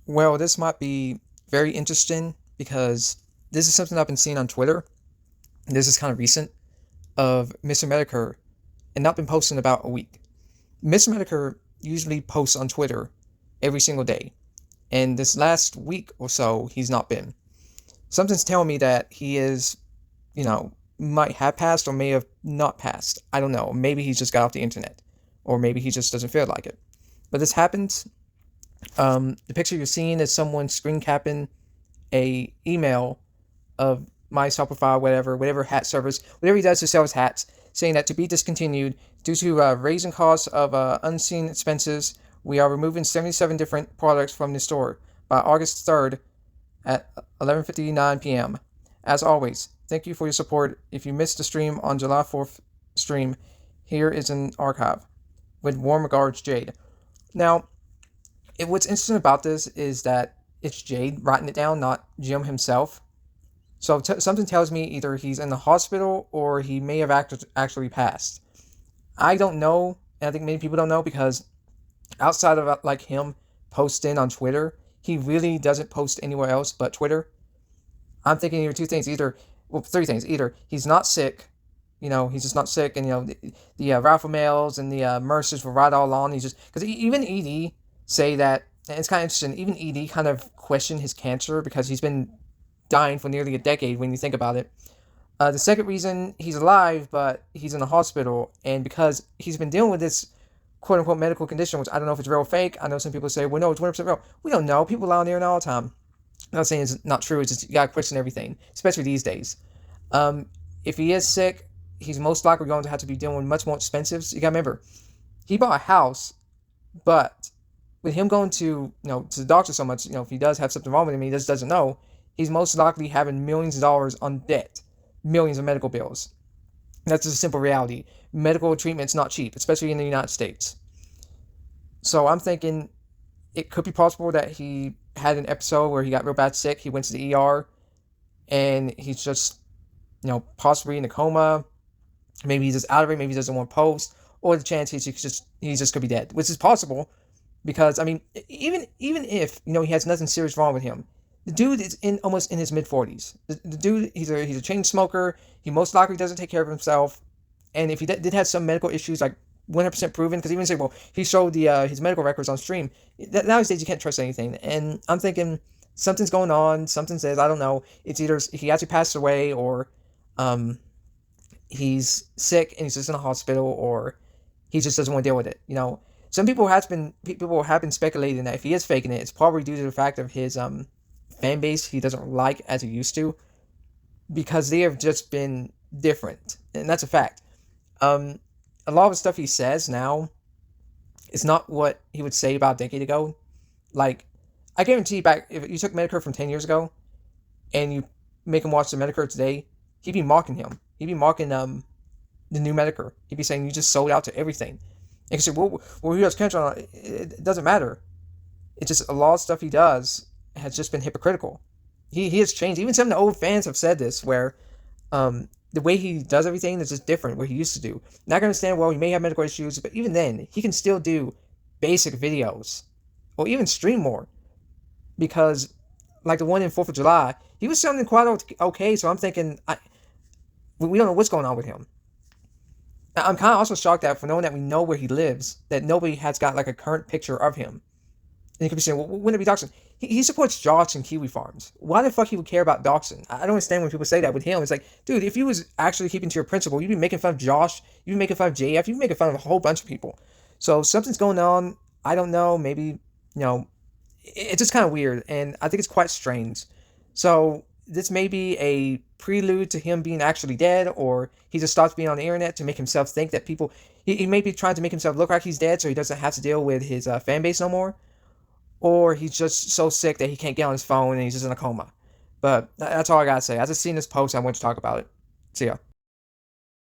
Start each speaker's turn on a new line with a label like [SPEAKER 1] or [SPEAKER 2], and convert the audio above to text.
[SPEAKER 1] Well, this might be very interesting because this is something I've been seeing on Twitter. This is kind of recent of Mr. Metokur and not been posting about a week. Mr. Metokur usually posts on Twitter every single day, and this last week or so, he's not been. Something's telling me that he is, might have passed or may have not passed. I don't know. Maybe he just got off the internet, or maybe he just doesn't feel like it. But this happened. The picture you're seeing is someone screen capping a email of my Shopify, whatever hat service, whatever he does to sell his hats, saying that to be discontinued due to raising costs of unseen expenses, we are removing 77 different products from the store by August 3rd at 11:59 p.m. As always, thank you for your support. If you missed the stream on July 4th stream, here is an archive. With warm regards, Jade. Now, what's interesting about this is that it's Jade writing it down, not Jim himself. So something tells me either he's in the hospital or he may have actually passed. I don't know, and I think many people don't know because outside of like him posting on Twitter, he really doesn't post anywhere else but Twitter. I'm thinking either three things. Either he's not sick, he's just not sick, and the rifle mails and the mercers were right all along. He's just because even ED say that, and it's kind of interesting. Even ED kind of questioned his cancer because he's been dying for nearly a decade when you think about it. The second reason he's alive, but he's in the hospital, and because he's been dealing with this quote-unquote medical condition, which I don't know if it's real or fake. I know some people say, well, no, it's 100% real. We don't know. People lie on there all the time. I'm not saying it's not true. It's just you got to question everything, especially these days. If he is sick, he's most likely going to have to be dealing with much more expensive. You got to remember, he bought a house, but with him going to the doctor so much, if he does have something wrong with him, he just doesn't know. He's most likely having millions of dollars on debt, millions of medical bills. That's just a simple reality. Medical treatment's not cheap, especially in the United States. So I'm thinking it could be possible that he had an episode where he got real bad sick. He went to the ER, and he's just, possibly in a coma. Maybe he's just out of it. Maybe he doesn't want to post, or the chance he just could be dead, which is possible. Because even if he has nothing serious wrong with him, the dude is almost in his mid-40s. The dude, he's a chain smoker. He most likely doesn't take care of himself. And if he did have some medical issues, like 100% proven, because even say, well, he showed his medical records on stream. Nowadays, you can't trust anything. And I'm thinking something's going on. Something says, I don't know. It's either he actually passed away, or he's sick and he's just in a hospital, or he just doesn't want to deal with it. Some people have been speculating that if he is faking it, it's probably due to the fact of his fan base he doesn't like as he used to, because they have just been different, and that's a fact. A lot of the stuff he says now is not what he would say about a decade ago. Like, I guarantee back if you took Medicare from 10 years ago and you make him watch the Medicare today, he'd be mocking him. He'd be mocking the new Medicare. He'd be saying you just sold out to everything. And he said, well, he does cancer on it. It doesn't matter. It's just a lot of stuff he does has just been hypocritical. He has changed. Even some of the old fans have said this, where the way he does everything is just different what he used to do. Not gonna understand, well, he may have medical issues, but even then, he can still do basic videos, or even stream more. Because, like the one in 4th of July, he was sounding quite okay, so I'm thinking, we don't know what's going on with him. I'm kind of also shocked that for knowing that we know where he lives, that nobody has got like a current picture of him. And you could be saying, well, wouldn't it be doxing? He supports Josh and Kiwi Farms. Why the fuck he would care about doxing? I don't understand when people say that with him. It's like, dude, if you was actually keeping to your principle, you'd be making fun of Josh, you'd be making fun of JF, you'd be making fun of a whole bunch of people. So something's going on. I don't know. Maybe, it's just kind of weird. And I think it's quite strange. So this may be a prelude to him being actually dead, or he just stops being on the internet to make himself think that people... He may be trying to make himself look like he's dead so he doesn't have to deal with his fan base no more. Or he's just so sick that he can't get on his phone and he's just in a coma. But that's all I gotta say. I just seen this post. I want to talk about it. See ya.